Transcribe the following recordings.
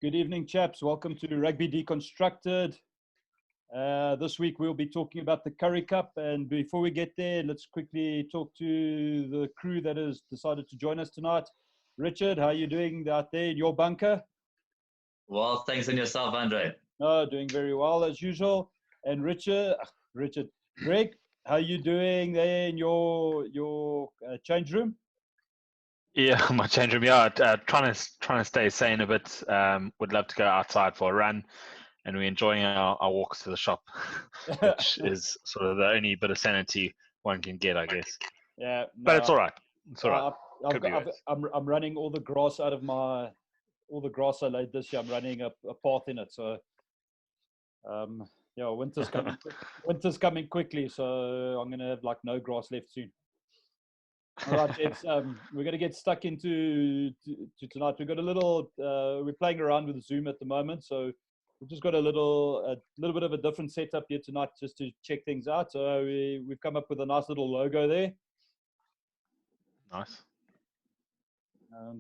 Good evening, chaps. Welcome to Rugby Deconstructed. This week we'll be talking about the Currie Cup. And before we get there, let's quickly talk to the crew that has decided to join us tonight. Richard, how are you doing out there in your bunker? Well, thanks, and yourself, Andre. Doing very well as usual. And Greg, how are you doing there in your change room? Yeah, my change room. Yeah, trying to stay sane a bit. Would love to go outside for a run, and we're enjoying our walks to the shop, which is sort of the only bit of sanity one can get, I guess. Yeah, no, but it's all right. It's all right. I'm running all the grass out of all the grass I laid this year. I'm running a path in it. So, winter's coming. Winter's coming quickly, so I'm gonna have like no grass left soon. All right, Jets. We're going to get stuck into tonight. We've got a little. We're playing around with Zoom at the moment, so we've just got a little bit of a different setup here tonight, just to check things out. So we've come up with a nice little logo there. Nice.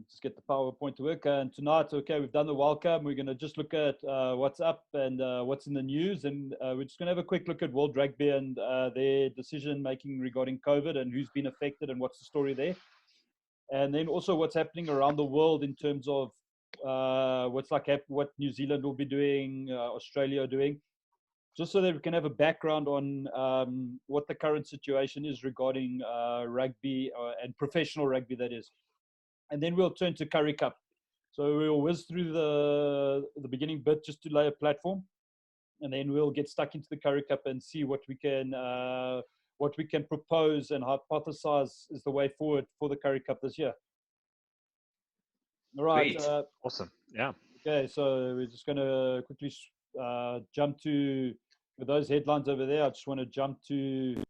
Just get the PowerPoint to work. And tonight, okay, we've done the welcome. We're going to just look at what's up and what's in the news. And we're just going to have a quick look at World Rugby and their decision-making regarding COVID and who's been affected and what's the story there. And then also what's happening around the world in terms of what New Zealand will be doing, Australia are doing, just so that we can have a background on what the current situation is regarding rugby and professional rugby, that is. And then we'll turn to Currie Cup. So we'll whiz through the beginning bit just to lay a platform, and then we'll get stuck into the Currie Cup and see what we can propose and hypothesize is the way forward for the Currie Cup this year. All right. Awesome. Yeah. Okay, so we're just going to quickly jump to with those headlines over there. I just want to jump to.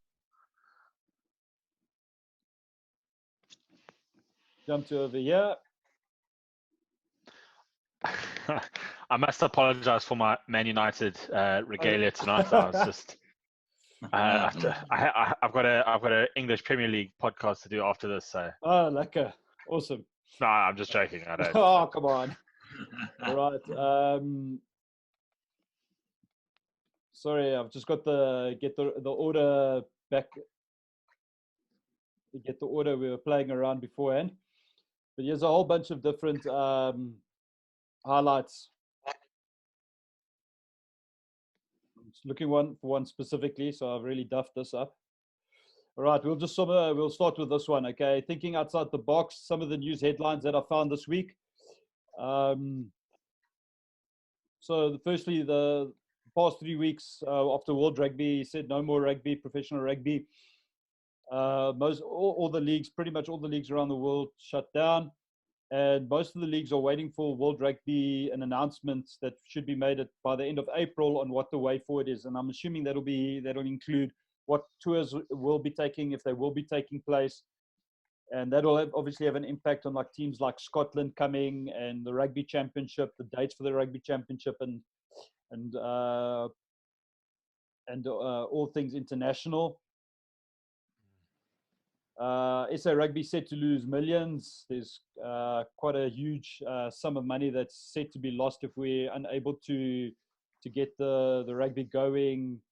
Over here. I must apologize for my Man United regalia tonight. I was just I've got an English Premier League podcast to do after this. So lekker. Awesome. No, I'm just joking. I don't. Oh, come on. All right. Sorry, I've just got get the order back. Get the order we were playing around beforehand. But here's a whole bunch of different highlights. I'm just looking for one specifically, so I've really duffed this up. All right, we'll start with this one, okay? Thinking outside the box, some of the news headlines that I found this week. So firstly, the past 3 weeks after World Rugby said no more rugby, professional rugby. All the leagues, pretty much all the leagues around the world shut down, and most of the leagues are waiting for World Rugby an announcement that should be made by the end of April on what the way forward is. And I'm assuming that'll include what tours will be taking, if they will be taking place, and that'll obviously have an impact on like teams like Scotland coming and the Rugby Championship, the dates for the Rugby Championship, and all things international. SA Rugby set to lose millions. There's quite a huge sum of money that's set to be lost if we're unable to get the rugby going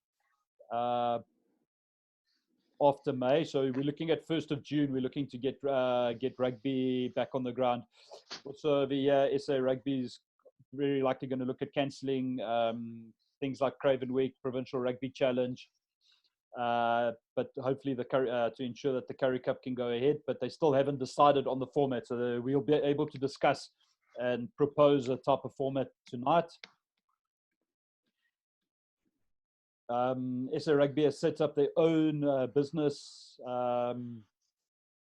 after May. So we're looking at 1st of June. We're looking to get rugby back on the ground. Also, the SA Rugby is very likely going to look at cancelling things like Craven Week, Provincial Rugby Challenge. But hopefully to ensure that the Currie Cup can go ahead, but they still haven't decided on the format, so we'll be able to discuss and propose a type of format tonight. SA Rugby has set up their own business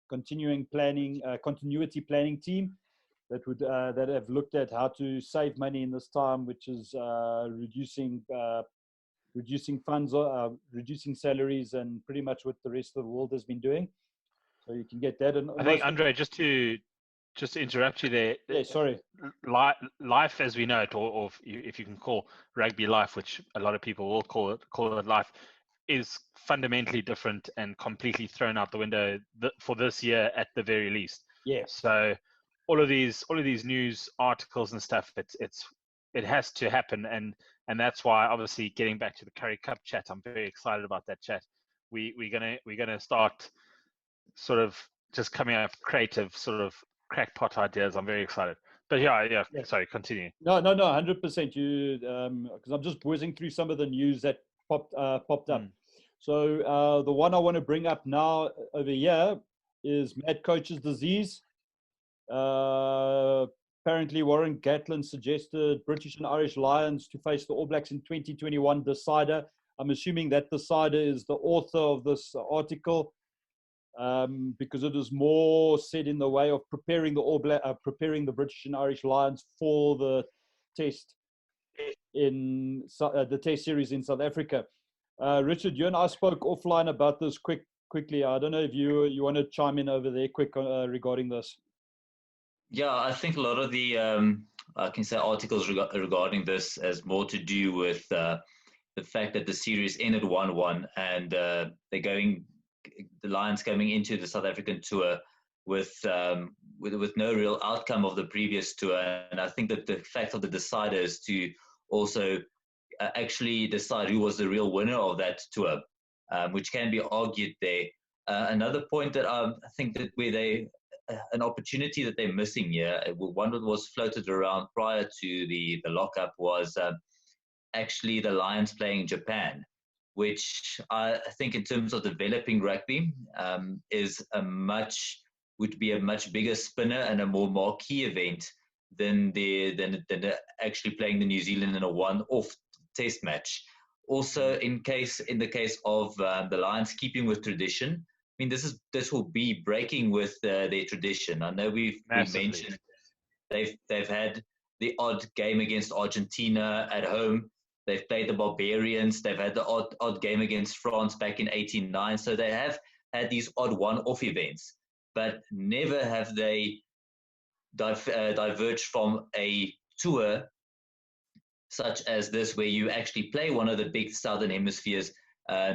continuity planning team that have looked at how to save money in this time, which is reducing funds, reducing salaries, and pretty much what the rest of the world has been doing. So you can get that. And I think, Andre, just to interrupt you there. Yeah, sorry. Life as we know it, or if you can call rugby life, which a lot of people will call it life, is fundamentally different and completely thrown out the window for this year at the very least. Yeah. So all of these news articles and stuff, it has to happen, and that's why, obviously, getting back to the Currie Cup chat, I'm very excited about that chat. We're gonna start sort of just coming up with creative sort of crackpot ideas. I'm very excited. But yeah. Sorry, continue. No, 100%. You, because I'm just whizzing through some of the news that popped up. So the one I want to bring up now over here is mad coach's disease. Apparently, Warren Gatland suggested British and Irish Lions to face the All Blacks in 2021 decider. I'm assuming that decider is the author of this article, because it is more said in the way of preparing the British and Irish Lions for the test in the test series in South Africa. Richard, you and I spoke offline about this quickly. I don't know if you want to chime in over there quick regarding this. Yeah, I think a lot of the I can say articles regarding this has more to do with the fact that the series ended 1-1, and the Lions coming into the South African tour with no real outcome of the previous tour. And I think that the fact of the deciders to also actually decide who was the real winner of that tour, which can be argued there. Another point that I think that an opportunity that they're missing here, one that was floated around prior to the lockup, was actually the Lions playing Japan, which I think in terms of developing rugby would be a much bigger spinner and a more marquee event than actually playing the New Zealand in a one-off test match. Also, in the case of the Lions keeping with tradition, I mean, this will be breaking with their tradition. I know we mentioned they've had the odd game against Argentina at home. They've played the Barbarians. They've had the odd game against France back in 1889. So they have had these odd one-off events, but never have they diverged from a tour such as this, where you actually play one of the big Southern Hemisphere's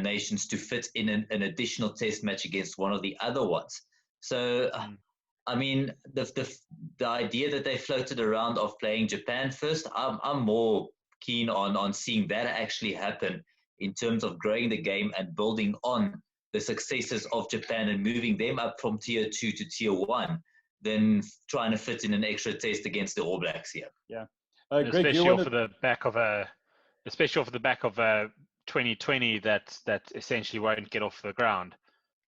nations to fit in an additional test match against one of the other ones. So, I mean, the idea that they floated around of playing Japan first, I'm more keen on seeing that actually happen in terms of growing the game and building on the successes of Japan and moving them up from tier 2 to tier 1 than trying to fit in an extra test against the All Blacks here. Yeah. Greg, especially off of the back of a 2020 that essentially won't get off the ground.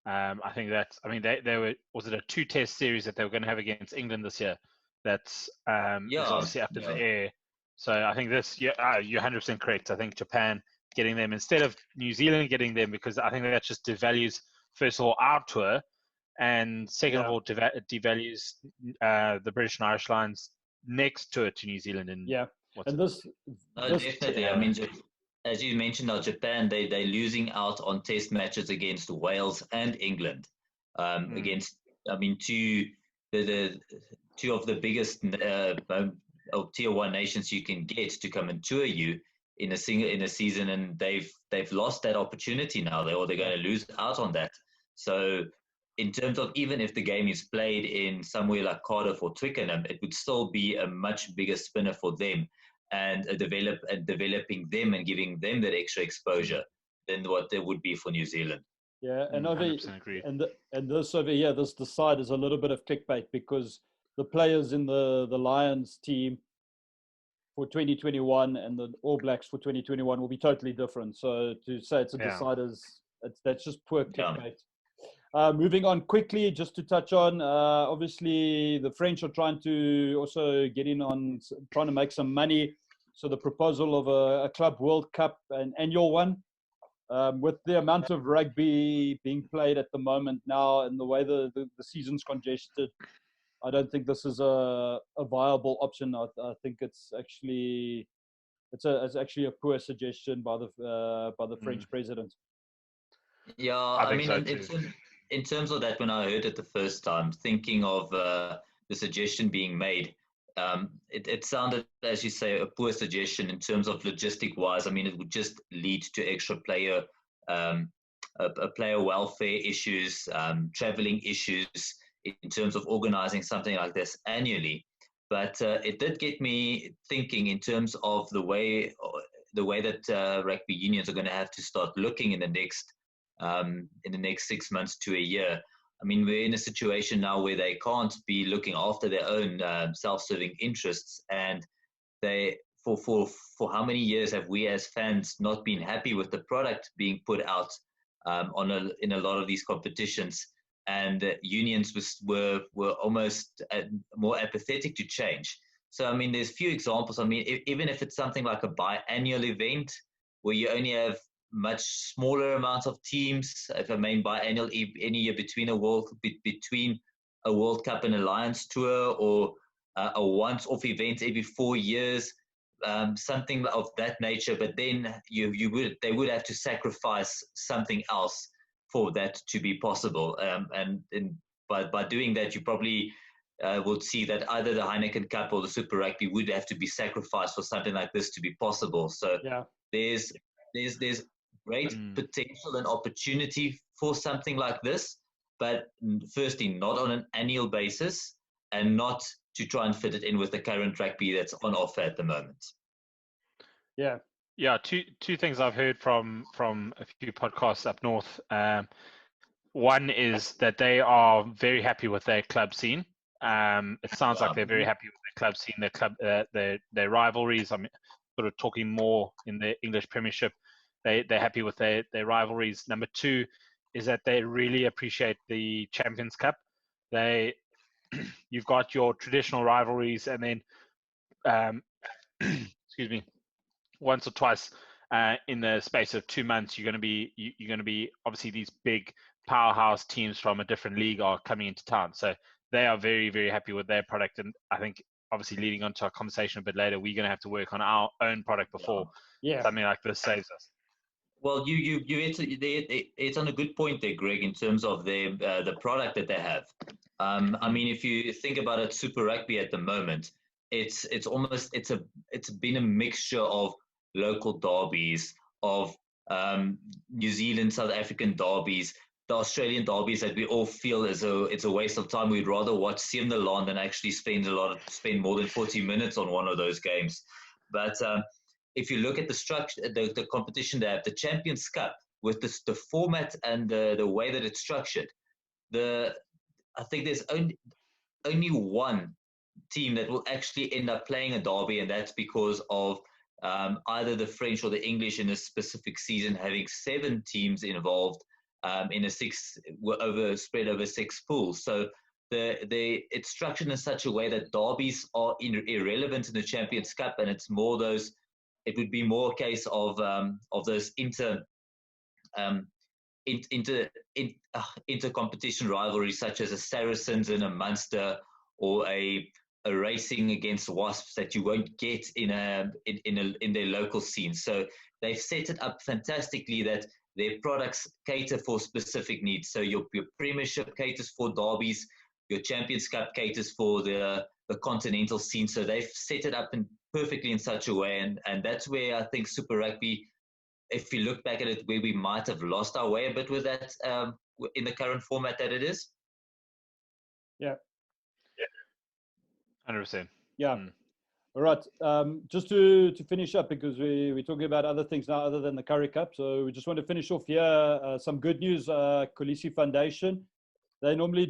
I think they were, was it a 2-test series that they were going to have against England this year? That's is obviously up in the air. So I think you're 100% correct. I think Japan getting them instead of New Zealand getting them, because I think that just devalues, first of all, our tour, and second of all, devalues the British and Irish Lions next tour to New Zealand. Definitely. I mean, as you mentioned, now Japan, they're losing out on test matches against Wales and England. Against, I mean, two of the biggest tier 1 nations you can get to come and tour you in a season, and they've lost that opportunity now. They're going to lose out on that. So, in terms of, even if the game is played in somewhere like Cardiff or Twickenham, it would still be a much bigger spinner for them, and developing them and giving them that extra exposure than what there would be for New Zealand. Yeah, and agree. This over here, this decide is a little bit of clickbait, because the players in the Lions team for 2021 and the All Blacks for 2021 will be totally different. So to say it's a deciders, that's just poor clickbait. Moving on quickly, just to touch on, obviously the French are trying to also get in on trying to make some money. So the proposal of a Club World Cup, an annual one, with the amount of rugby being played at the moment now and the way the season's congested, I don't think this is a viable option. I think it's actually a poor suggestion by the French president. Yeah, I mean, in terms of that, when I heard it the first time, thinking of the suggestion being made, it sounded, as you say, a poor suggestion in terms of logistic-wise. I mean, it would just lead to extra player welfare issues, traveling issues. in terms of organizing something like this annually. But it did get me thinking in terms of the way that rugby unions are going to have to start looking in the next 6 months to a year. I mean, we're in a situation now where they can't be looking after their own self-serving interests, and they for how many years have we as fans not been happy with the product being put out in a lot of these competitions, and unions were almost more apathetic to change. So I mean, there's few examples. I mean, even if it's something like a biannual event where you only have much smaller amounts of teams, if I mean biannual, any year between a World Cup and a Lions tour, or a once-off event every 4 years, something of that nature. But then they would have to sacrifice something else for that to be possible. And by doing that, you probably would see that either the Heineken Cup or the Super Rugby would have to be sacrificed for something like this to be possible. So there's great potential and opportunity for something like this, but firstly, not on an annual basis, and not to try and fit it in with the current rugby that's on offer at the moment. Yeah. Two things I've heard from a few podcasts up north. One is that they are very happy with their club scene. It sounds like they're very happy with their club scene, their rivalries. I'm sort of talking more in the English Premiership. They're happy with their rivalries. Number two is that they really appreciate the Champions Cup. You've got your traditional rivalries, and then excuse me, once or twice in the space of 2 months, you're going to be obviously these big powerhouse teams from a different league are coming into town. So they are very, very happy with their product, and I think obviously leading on to our conversation a bit later, we're going to have to work on our own product before something like this saves us. Well, it's on a good point there, Greg, in terms of the product that they have. I mean, if you think about it, Super Rugby at the moment, it's been a mixture of local derbies, of New Zealand, South African derbies, the Australian derbies that we all feel as though it's a waste of time. We'd rather watch Sim the Land than actually spend more than 40 minutes on one of those games. But if you look at the structure, the competition they have, the Champions Cup, with the format and the way that it's structured, I think there's only one team that will actually end up playing a derby, and that's because of either the French or the English in a specific season having 7 teams involved in spread over 6 pools. So it's structured in such a way that derbies are irrelevant in the Champions Cup, and it's more those. It would be more a case of those inter-competition rivalries, such as a Saracens and a Munster, or a racing against Wasps that you won't get in their local scene. So they've set it up fantastically that their products cater for specific needs. So your Premiership caters for derbies, your Champions Cup caters for the continental scene. So they've set it up perfectly in such a way, and that's where I think Super Rugby, if you look back at it, where we might have lost our way a bit with that in the current format that it is. 100%. All right. Just to finish up, because we're talking about other things now other than the Currie Cup. So we just want to finish off here. Some good news. Khaleesi Foundation. They normally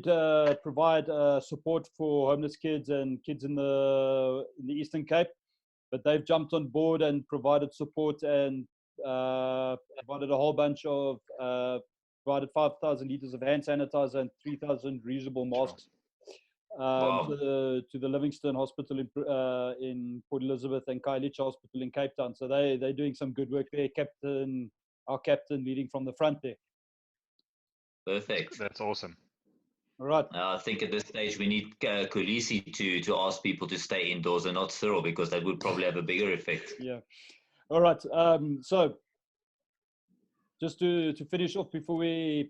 provide support for homeless kids and kids in the Eastern Cape, but they've jumped on board and provided support and provided a whole bunch of provided 5,000 liters of hand sanitizer and 3,000 reusable masks to the Livingston Hospital in Port Elizabeth and Khayelitsha Hospital in Cape Town. So they're doing some good work there. Our captain leading from the front there. Perfect. That's awesome. All right. I think at this stage we need Khaleesi to ask people to stay indoors and not Cyril, because that would probably have a bigger effect. Yeah. All right. So just to finish off before we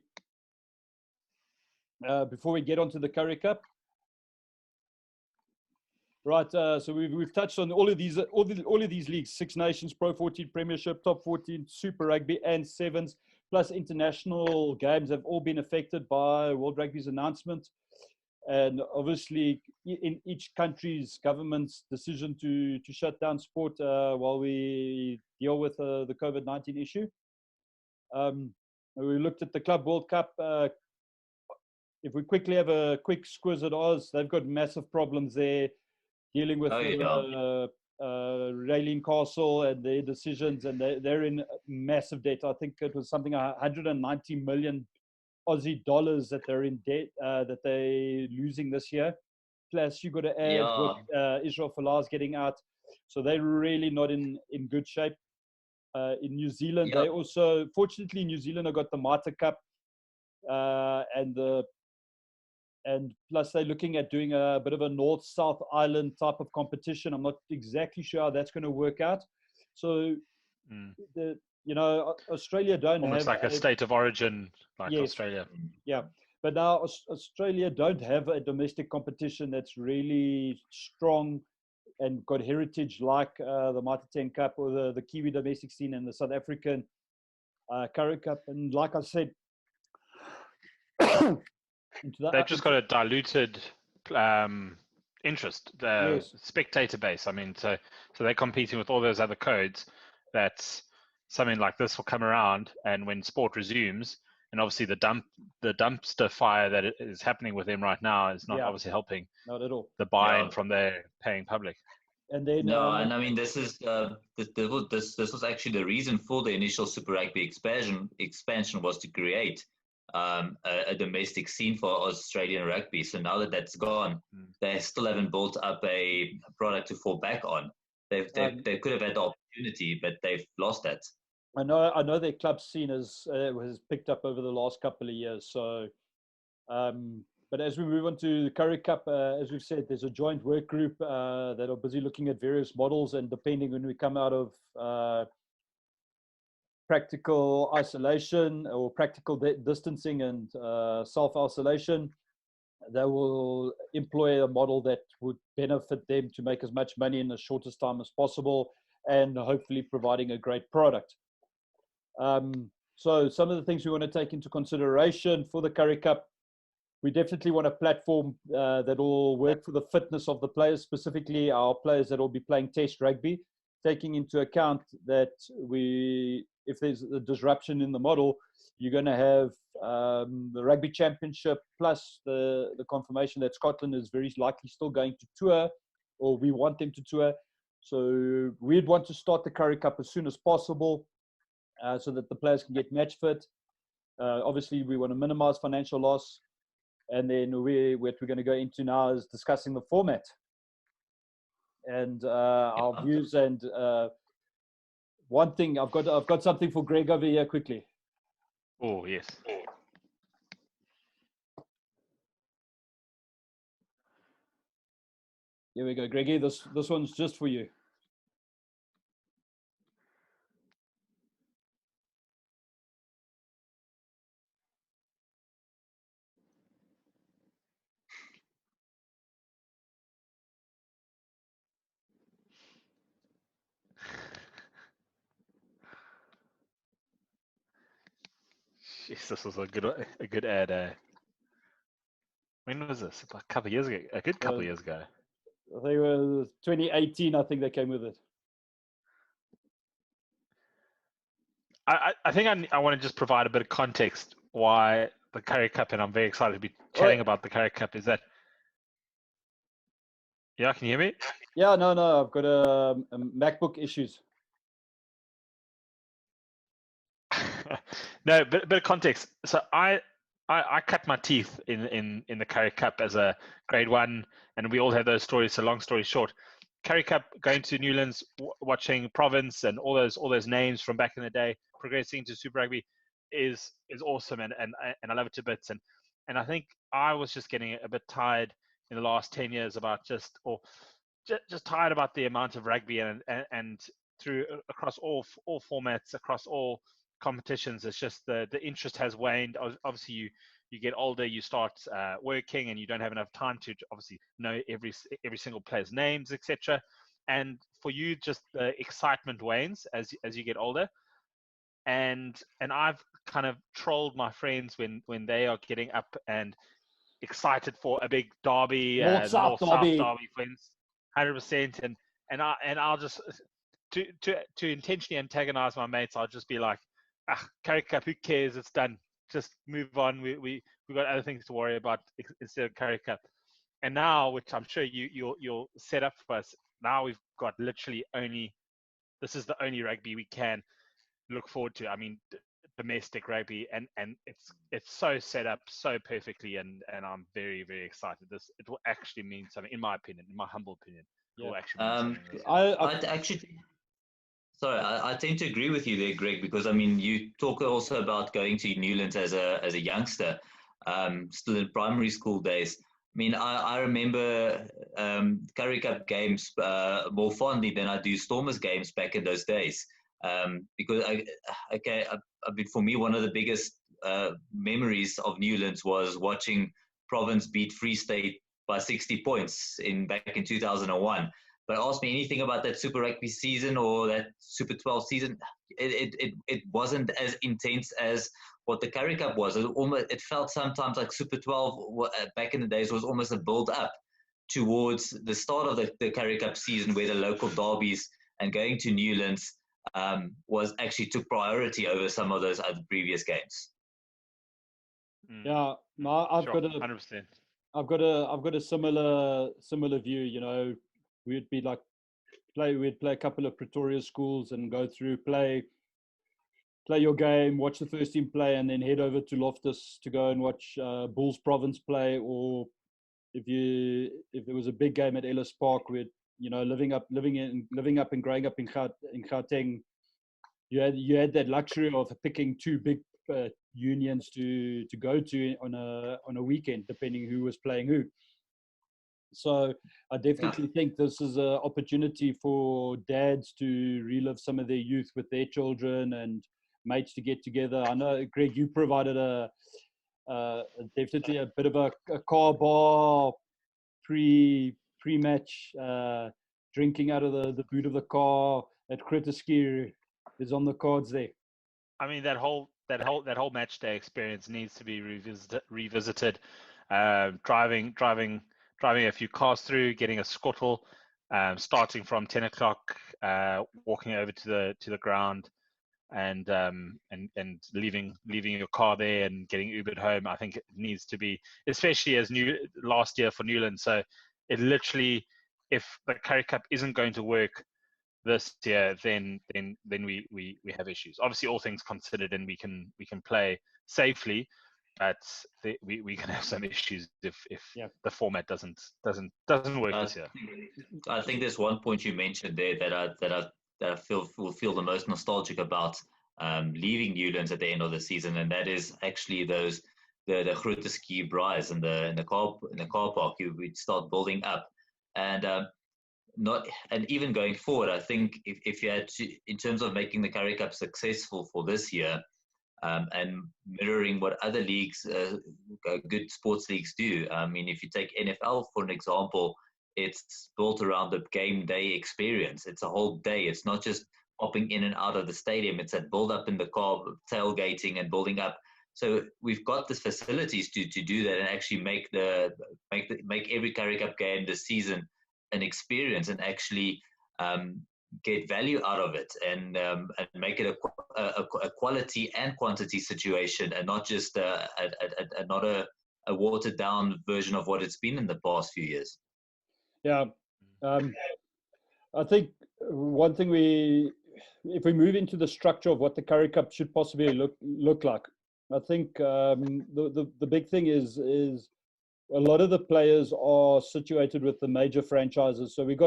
get onto the Currie Cup. Right. So we've touched on all of these leagues: Six Nations, Pro 14, Premiership, Top 14, Super Rugby, and Sevens. Plus international games have all been affected by World Rugby's announcement. And obviously, in each country's government's decision to shut down sport while we deal with the COVID-19 issue. We looked at the Club World Cup. If we quickly have a quick squiz at Oz, they've got massive problems there dealing with Raylene Castle and their decisions, and they're in massive debt. I think it was something 190 million Aussie dollars that they're in debt, that they're losing this year. Plus, you've got to add what Israel Folau's getting out. So they're really not in good shape. In New Zealand, they also, fortunately, New Zealand have got the Mata Cup, and plus they're looking at doing a bit of a North-South Island type of competition. I'm not exactly sure how that's going to work out. So, Australia don't almost have like a state of origin, like yes, Australia. Yeah, but now Australia don't have a domestic competition that's really strong and got heritage like the Mitre 10 Cup or the Kiwi domestic scene and the South African Currie Cup. And like I said, they've just got a diluted interest, the spectator base. I mean, so they're competing with all those other codes. That's something like this will come around, and when sport resumes, and obviously the dumpster fire that is happening with them right now is not obviously helping. Not at all. The buy-in from their paying public. And then and I mean this was actually the reason for the initial Super Rugby expansion was to create a domestic scene for Australian rugby. So now that that's gone, they still haven't built up a product to fall back on. They could have had the opportunity, but they've lost that. I know their club scene has picked up over the last couple of years. So, but as we move on to the Currie Cup, as we've said, there's a joint work group that are busy looking at various models, and depending when we come out of practical isolation or practical distancing and self-isolation, they will employ a model that would benefit them to make as much money in the shortest time as possible, and hopefully providing a great product. So some of the things we want to take into consideration for the Currie Cup, we definitely want a platform that will work for the fitness of the players, specifically our players that will be playing test rugby, taking into account that if there's a disruption in the model, you're going to have the Rugby Championship plus the confirmation that Scotland is very likely still going to tour, or we want them to tour. So we'd want to start the Currie Cup as soon as possible so that the players can get match fit. Obviously, we want to minimize financial loss. And then what we're going to go into now is discussing the format and our views. And one thing, I've got something for Greg over here quickly. Oh, yes. Here we go, Greggy. This one's just for you. Jeez, this was a good ad. When was this? About a couple of years ago. A good couple of years ago. I think it was 2018. I think they came with it. I think I want to just provide a bit of context why the Currie Cup, and I'm very excited to be chatting about the Currie Cup. Is that? Yeah, can you hear me? Yeah, no, I've got a MacBook issues. No, but a bit of context. So I cut my teeth in the Currie Cup as a grade 1, and we all have those stories. So long story short, Currie Cup, going to Newlands, watching Province and all those names from back in the day, progressing to Super Rugby is awesome, and I love it to bits. And I think I was just getting a bit tired in the last 10 years about just tired about the amount of rugby and through across all formats, across all competitions. It's just the interest has waned. Obviously you get older, you start working, and you don't have enough time to obviously know every single player's names, etc. And for you, just the excitement wanes as you get older. And I've kind of trolled my friends when they are getting up and excited for a big derby, North-South North-South derby. derby, friends, 100%. I'll just to intentionally antagonize my mates. I'll just be like, Currie Cup, who cares? It's done. Just move on. We've got other things to worry about instead of Currie Cup. And now, which I'm sure you'll set up for us. Now we've got literally this is the only rugby we can look forward to. I mean, domestic rugby, and it's so set up so perfectly, and I'm very, very excited. It will actually mean something, in my opinion, in my humble opinion. It will actually mean something. I tend to agree with you there, Greg, because I mean, you talk also about going to Newlands as a youngster, still in primary school days. I mean, I remember Currie Cup games more fondly than I do Stormers games back in those days. Because for me, one of the biggest memories of Newlands was watching Province beat Free State by 60 points back in 2001. But ask me anything about that Super Rugby season or that Super 12 season, it wasn't as intense as what the Currie Cup was. It felt sometimes like Super 12 back in the days was almost a build-up towards the start of the Currie Cup season, where the local derbies and going to Newlands was actually took priority over some of those other previous games. Yeah, no, I've got 100%. I've got a similar view. You know, we'd play a couple of Pretoria schools and go through, play your game, watch the first team play, and then head over to Loftus to go and watch Bulls Province play. Or if there was a big game at Ellis Park, with living up and growing up in Gauteng, you had that luxury of picking two big unions to go to on a weekend, depending who was playing who. So I definitely think this is an opportunity for dads to relive some of their youth with their children and mates to get together. I know, Greg, you provided definitely a bit of a car bar pre-match drinking out of the boot of the car at Kritiski is on the cards there. I mean, that whole match day experience needs to be revisited. Driving a few cars through, getting a scuttle, starting from 10 o'clock, walking over to the ground, and leaving your car there and getting Ubered home. I think it needs to be, especially as last year for Newland. So it literally, if the Currie Cup isn't going to work this year, then we have issues. Obviously, all things considered, and we can play safely, but we can have some issues if the format doesn't work this year. I think there's one point you mentioned there that I will feel the most nostalgic about leaving Newlands at the end of the season, and that is actually the Grooteski Braais in the car park. We'd start building up, and even going forward, I think if you had to, in terms of making the Currie Cup successful for this year, and mirroring what other leagues, good sports leagues do. I mean, if you take NFL for an example, it's built around the game day experience. It's a whole day. It's not just popping in and out of the stadium. It's that build up in the car, tailgating and building up. So we've got the facilities to do that and actually make every Currie Cup game this season an experience, and actually get value out of it, and make it a quality and quantity situation, and not just not a watered down version of what it's been in the past few years. Yeah, I think one thing if we move into the structure of what the Currie Cup should possibly look like, I think the big thing is a lot of the players are situated with the major franchises. So we've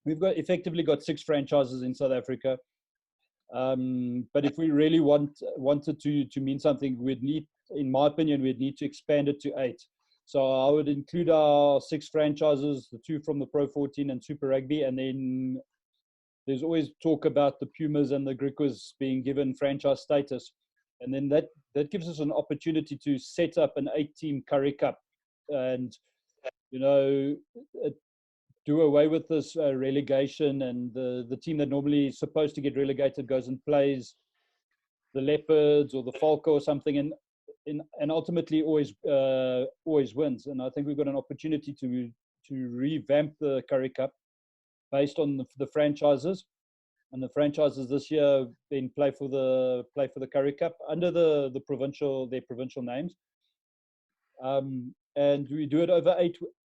effectively got 6 franchises in South Africa. But if we really wanted to mean something, in my opinion, we'd need to expand it to 8. So I would include our 6 franchises, the 2 from the Pro 14 and Super Rugby, and then there's always talk about the Pumas and the Griquas being given franchise status. And then that gives us an opportunity to set up an 8-team Currie Cup and, do away with this relegation, and the team that normally is supposed to get relegated goes and plays the Leopards or the Falco or something. And and ultimately always wins. And I think we've got an opportunity to revamp the Currie Cup based on the franchises. And the franchises this year then play for the Currie Cup under their provincial names. And we do it over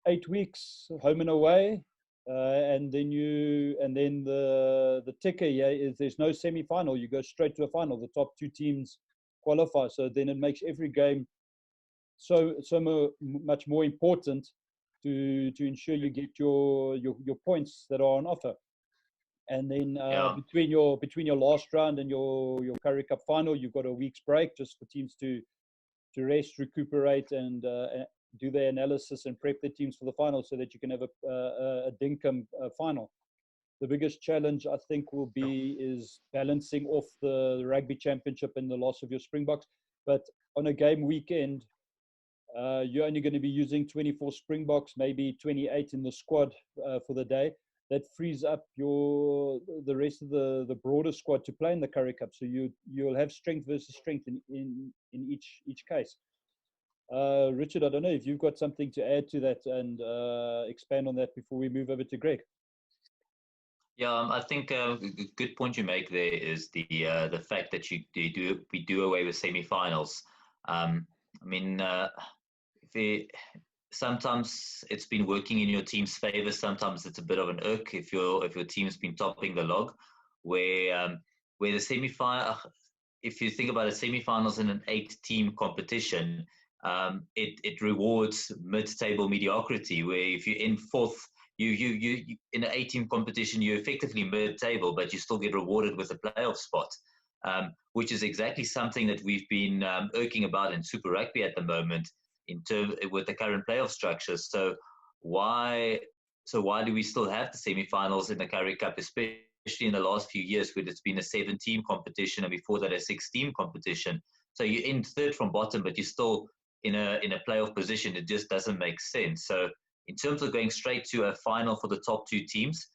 8 weeks, home and away. And then the ticker is there's no semi-final. You go straight to a final. The top 2 teams qualify. So then it makes every game so much more important to ensure you get your points that are on offer. And then between your last round and your Currie Cup final, you've got a week's break just for teams to rest, recuperate, and do their analysis and prep their teams for the final, so that you can have a dinkum final. The biggest challenge, I think, is balancing off the rugby championship and the loss of your Springboks. But on a game weekend, you're only going to be using 24 Springboks, maybe 28 in the squad for the day. That frees up the rest of the broader squad to play in the Currie Cup. So you'll have strength versus strength in each case. Richard, I don't know if you've got something to add to that and expand on that before we move over to Greg. Yeah, I think a good point you make there is the fact that we do away with semi-finals. I mean, sometimes it's been working in your team's favor. Sometimes it's a bit of an irk if your team's been topping the log, where the semi-final. If you think about it, semi-finals in an 8-team competition, it rewards mid-table mediocrity. Where if you're in 4th, you in an 8-team competition, you're effectively mid-table, but you still get rewarded with a playoff spot, which is exactly something that we've been irking about in Super Rugby at the moment, with the current playoff structures. So why do we still have the semi-finals in the Currie Cup, especially in the last few years, where it's been a 7-team competition and before that a 6-team competition? So you're in 3rd from bottom, but you're still in a playoff position. It just doesn't make sense. So in terms of going straight to a final for the top 2 teams,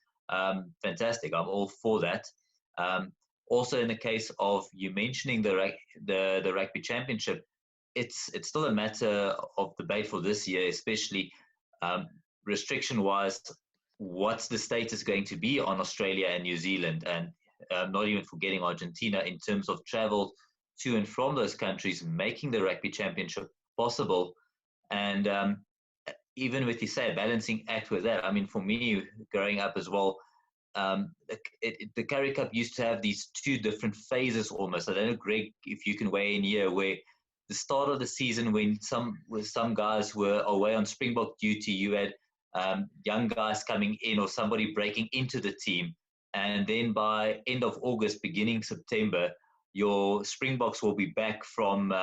fantastic. I'm all for that. Also, in the case of you mentioning the Rugby Championship, it's still a matter of debate for this year, especially restriction-wise. What's the status going to be on Australia and New Zealand, and not even forgetting Argentina, in terms of travel to and from those countries, making the Rugby Championship possible? And even with, you say, a balancing act with that, I mean, for me, growing up as well, the Currie Cup used to have these 2 different phases almost. I don't know, Greg, if you can weigh in here, where the start of the season, when some guys were away on Springbok duty, you had young guys coming in or somebody breaking into the team, and then by end of August, beginning September, your Springboks will be back from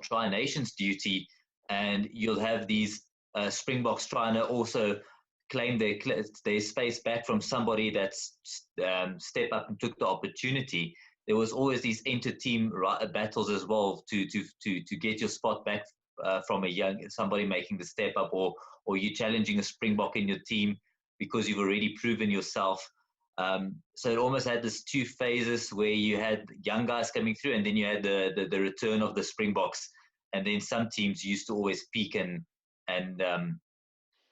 Tri-Nations duty, and you'll have these Springboks trying to also claim their space back from somebody that's stepped up and took the opportunity. There was always these inter-team battles as well to get your spot back from somebody making the step up, or you challenging a Springbok in your team because you've already proven yourself. So it almost had this 2 phases where you had young guys coming through, and then you had the return of the Springboks, and then some teams used to always peak and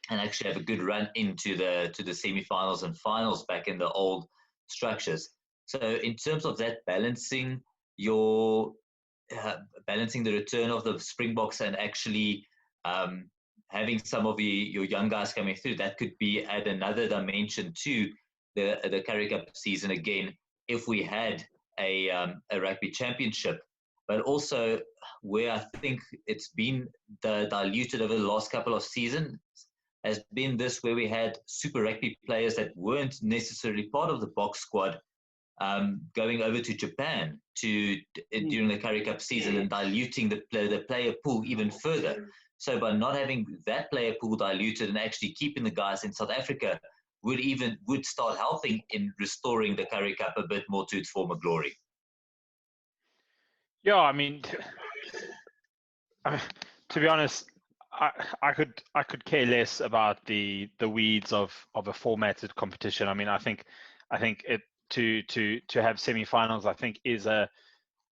actually have a good run into the semi-finals and finals back in the old structures. So in terms of that, balancing the return of the Springboks and actually having some of your young guys coming through, that could add another dimension to the Currie Cup season again, if we had a rugby championship. But also, where I think it's been diluted over the last couple of seasons has been this, where we had Super Rugby players that weren't necessarily part of the box squad going over to Japan during the Currie Cup season, and diluting the player pool even further. So by not having that player pool diluted and actually keeping the guys in South Africa would start helping in restoring the Currie Cup a bit more to its former glory. Yeah, I mean, to be honest, I could care less about the weeds of a formatted competition. I mean, I think it to have semi-finals, I think is a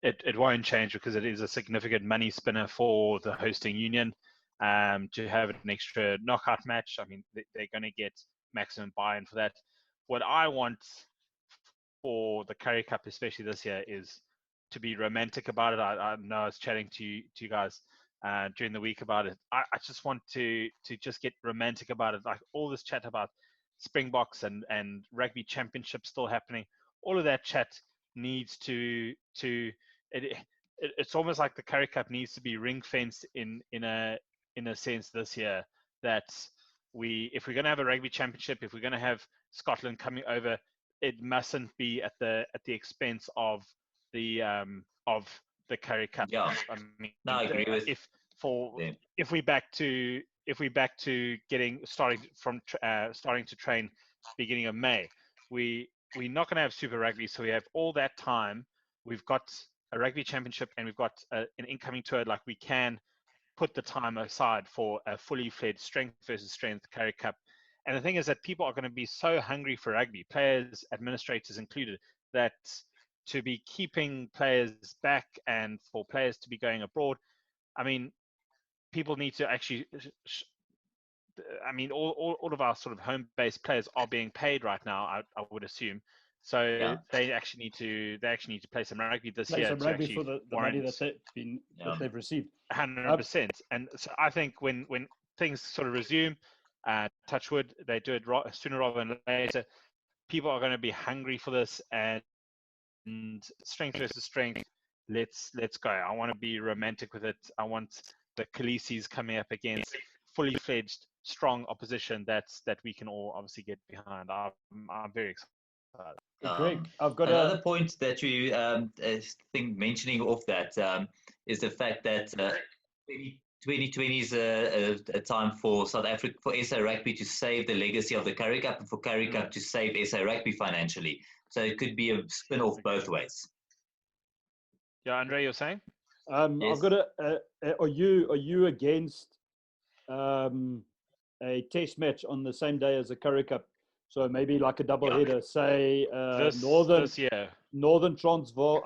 it won't change because it is a significant money spinner for the hosting union. To have an extra knockout match, I mean, they're going to get maximum buy-in for that. What I want for the Currie Cup, especially this year, is to be romantic about it. I know I was chatting to you guys during the week about it. I just want to just get romantic about it. Like all this chat about Springboks and rugby championship still happening. All of that chat needs it's almost like the Currie Cup needs to be ring fenced in a sense this year, that if we're going to have a rugby championship, if we're going to have Scotland coming over, it mustn't be at the expense of the Currie Cup. Yeah, I mean, no, I agree with if we back to starting to train beginning of May, we're not going to have Super Rugby, so we have all that time. We've got a rugby championship and we've got an incoming tour. Like, we can put the time aside for a fully fledged strength versus strength Currie Cup. And the thing is that people are going to be so hungry for rugby, players, administrators included, that to be keeping players back and for players to be going abroad, I mean, people need to actually, I mean, all of our sort of home-based players are being paid right now, I would assume. So they actually need to play some rugby this year. Some rugby for the money that they've received. 100%. And so I think when things sort of resume, touch wood, they do it sooner rather than later. People are going to be hungry for this, and strength versus strength. Let's go. I want to be romantic with it. I want the Khaleesi's coming up against fully fledged, strong opposition that we can all obviously get behind. I'm very excited. Greg, I've got another point that you think mentioning off that is the fact that 2020 is a time for South Africa, for SA Rugby to save the legacy of the Currie Cup, and for Currie Cup to save SA Rugby financially. So it could be a spin-off both ways. Yeah, Andre, you're saying? Yes. I've got are you against a test match on the same day as the Currie Cup? So maybe like a double header, say this year. Northern Transvaal,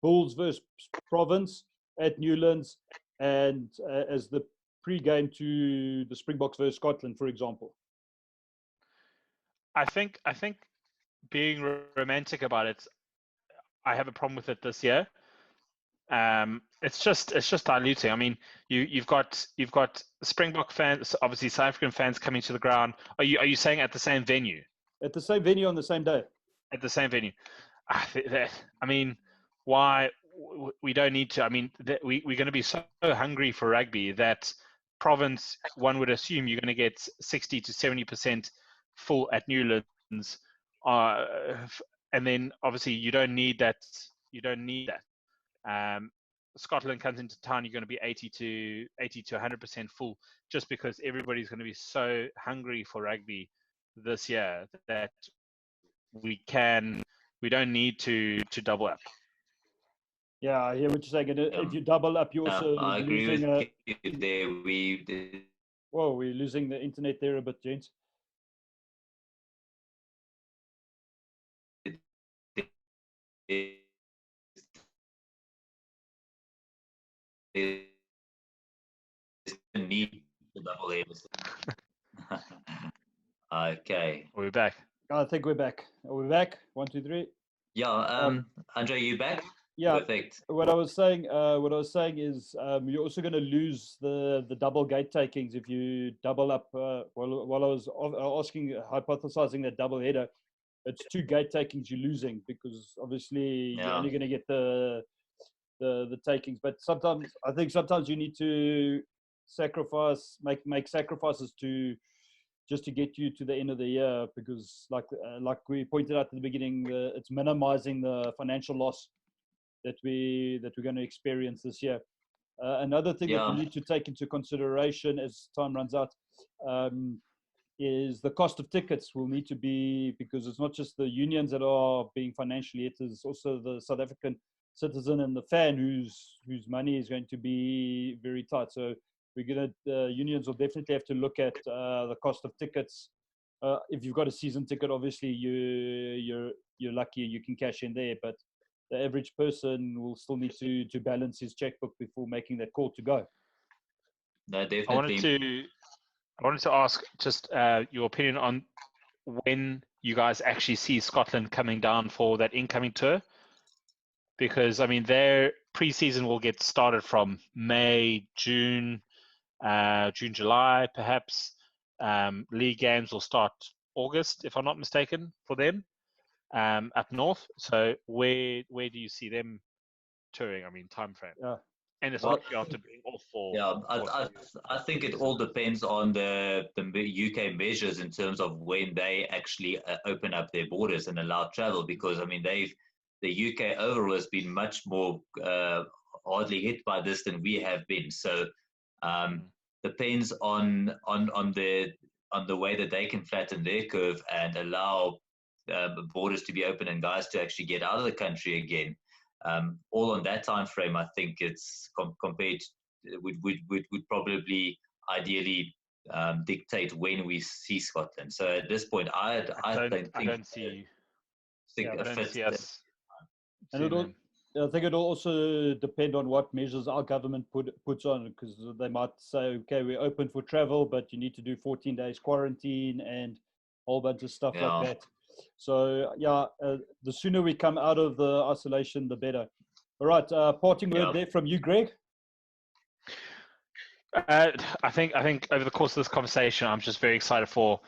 Bulls versus Province at Newlands, and as the pre-game to the Springboks versus Scotland, for example. I think being romantic about it, I have a problem with it this year. It's just diluting. I mean, you've got Springbok fans, obviously South African fans coming to the ground. Are you saying at the same venue? At the same venue on the same day. At the same venue. I mean, why we don't need to? I mean, we're going to be so hungry for rugby that Province, one would assume you're going to get 60 to 70% full at Newlands, and then obviously you don't need that. Scotland comes into town, you're going to be 80 to 100% full, just because everybody's going to be so hungry for rugby this year that we don't need to double up. Yeah, I hear what you're saying. And if you double up, you're also I agree losing. With you there. Whoa, we're losing the internet there a bit, gents. Need to double A. Okay. Are we back? I think we're back. Are we back? 1, 2, 3. Yeah. Andre, you back? Yeah. Perfect. What I was saying is you're also going to lose the double gate takings if you double up. While I was hypothesizing that double header, it's 2 gate takings you're losing, because obviously you're only going to get the takings. But I think sometimes you need to make sacrifices just to get you to the end of the year, because like we pointed out at the beginning, it's minimizing the financial loss that we're going to experience this year. Another thing that we need to take into consideration as time runs out is the cost of tickets will need to be, because it's not just the unions that are being financially hit, it's also the South African citizen and the fan whose money is going to be very tight. So unions will definitely have to look at the cost of tickets. If you've got a season ticket, obviously you're lucky you can cash in there, but the average person will still need to balance his checkbook before making that call to go. No, definitely. I wanted to ask just your opinion on when you guys actually see Scotland coming down for that incoming tour, because I mean their pre-season will get started from May, June, July, perhaps. League games will start August, if I'm not mistaken, for them up north. So where do you see them touring? I mean, time frame. Yeah. And especially after being off for. Yeah, I think it all depends on the UK measures in terms of when they actually open up their borders and allow travel, because I mean the UK overall has been much more hardly hit by this than we have been. So depends on the way that they can flatten their curve and allow borders to be open and guys to actually get out of the country again. All on that time frame, I think it's compared would probably ideally dictate when we see Scotland. So at this point, I don't see us. And I think it'll also depend on what measures our government puts on, because they might say, okay, we're open for travel, but you need to do 14 days quarantine and a whole bunch of stuff like that. So yeah, the sooner we come out of the isolation, the better. All right, parting word there from you, Greg. I think over the course of this conversation, I'm just very excited for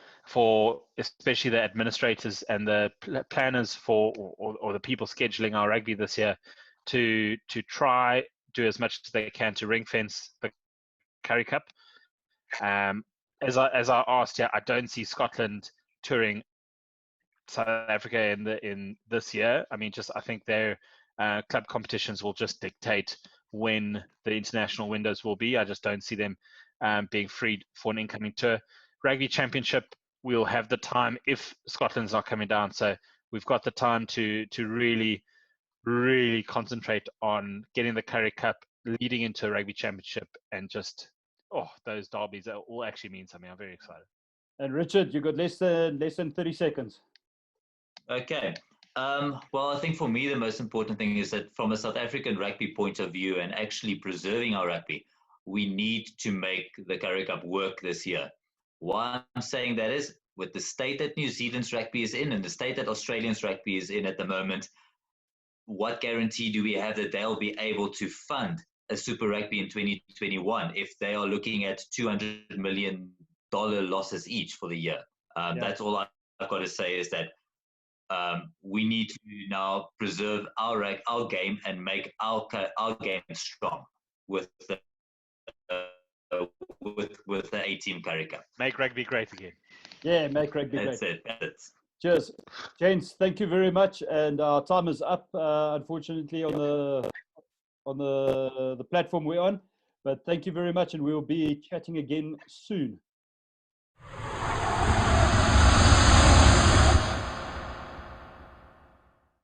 especially the administrators and the planners or the people scheduling our rugby this year to try do as much as they can to ring fence the Currie Cup. As I asked, I don't see Scotland touring South Africa in this year. I mean, I think their club competitions will just dictate when the international windows will be. I just don't see them being freed for an incoming tour. Rugby Championship, we'll have the time if Scotland's not coming down. So we've got the time to really, really concentrate on getting the Currie Cup, leading into a Rugby Championship, and just those derbies that all actually mean something. I'm very excited. And Richard, you got less than 30 seconds. Okay. Well, I think for me, the most important thing is that from a South African rugby point of view and actually preserving our rugby, we need to make the Currie Cup work this year. Why I'm saying that is, with the state that New Zealand's rugby is in and the state that Australian's rugby is in at the moment, what guarantee do we have that they'll be able to fund a Super Rugby in 2021 if they are looking at $200 million losses each for the year? That's all I've got to say is that we need to now preserve our game and make our game strong with the 8-team Currie Cup. Make rugby great again. Yeah, make rugby great. That's it. Cheers, gents. Thank you very much. And our time is up, unfortunately, on the platform we're on. But thank you very much, and we'll be chatting again soon.